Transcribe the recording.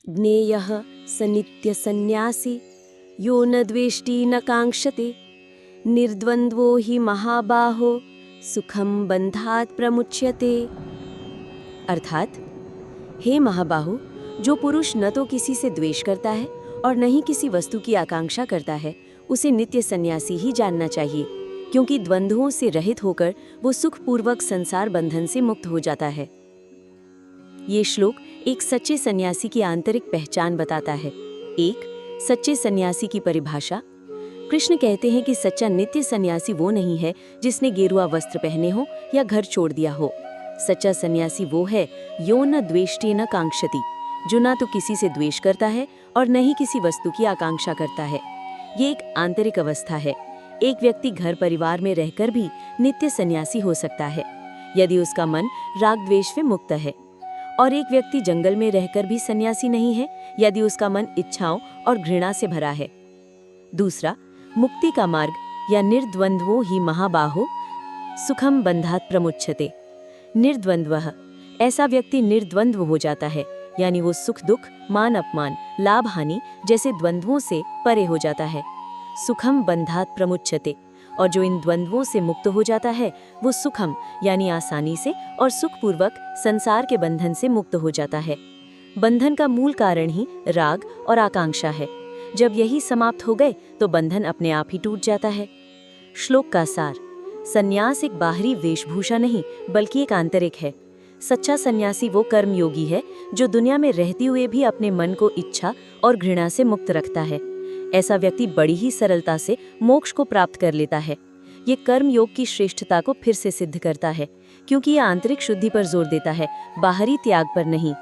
ज्ञेयः स नित्यसन्न्यासी यो न द्वेष्टि न कांक्षते निर्द्वन्द्वो हि महाबाहो सुखम बंधात प्रमुच्यते। अर्थात, हे महाबाहु, जो पुरुष न तो किसी से द्वेष करता है और न ही किसी वस्तु की आकांक्षा करता है, उसे नित्य सन्यासी ही जानना चाहिए, क्योंकि द्वंद्वों से रहित होकर वो सुखपूर्वक संसार बंधन से मुक्त हो जाता है। ये श्लोक एक सच्चे सन्यासी की आंतरिक पहचान बताता है। एक, सच्चे सन्यासी की परिभाषा। कृष्ण कहते हैं कि सच्चा नित्य सन्यासी वो नहीं है जिसने गेरुआ वस्त्र पहने हो या घर छोड़ दिया हो। सच्चा सन्यासी वो है यो न द्वेष्टि न कांक्षति, जो ना तो किसी से द्वेष करता है और न ही किसी वस्तु की आकांक्षा करता है। ये एक आंतरिक अवस्था है। एक व्यक्ति घर परिवार में रहकर भी नित्य सन्यासी हो सकता है, यदि उसका मन राग द्वेष से मुक्त है। और एक व्यक्ति जंगल में रहकर भी सन्यासी नहीं है, यदि उसका मन इच्छाओं और घृणा से भरा है। दूसरा, मुक्ति का मार्ग या निर्द्वंद्वो ही महाबाहो सुखम बंधात प्रमुच्यते। निर्द्वंद्वः, ऐसा व्यक्ति निर्द्वंद्व हो जाता है, यानी वो सुख दुख, मान अपमान, लाभ हानि जैसे द्वंद्वों से परे हो जाता है। सुखम बंधात प्रमुच्यते, और जो इन द्वंद्वों से मुक्त हो जाता है वो सुखम यानी आसानी से और सुखपूर्वक संसार के बंधन से मुक्त हो जाता है। बंधन का मूल कारण ही राग और आकांक्षा है। जब यही समाप्त हो गए तो बंधन अपने आप ही टूट जाता है। श्लोक का सार, सन्यास एक बाहरी वेशभूषा नहीं बल्कि एक आंतरिक है। सच्चा सन्यासी वो कर्मयोगी है जो दुनिया में रहते हुए भी अपने मन को इच्छा और घृणा से मुक्त रखता है। ऐसा व्यक्ति बड़ी ही सरलता से मोक्ष को प्राप्त कर लेता है। ये कर्म योग की श्रेष्ठता को फिर से सिद्ध करता है, क्योंकि यह आंतरिक शुद्धि पर जोर देता है, बाहरी त्याग पर नहीं।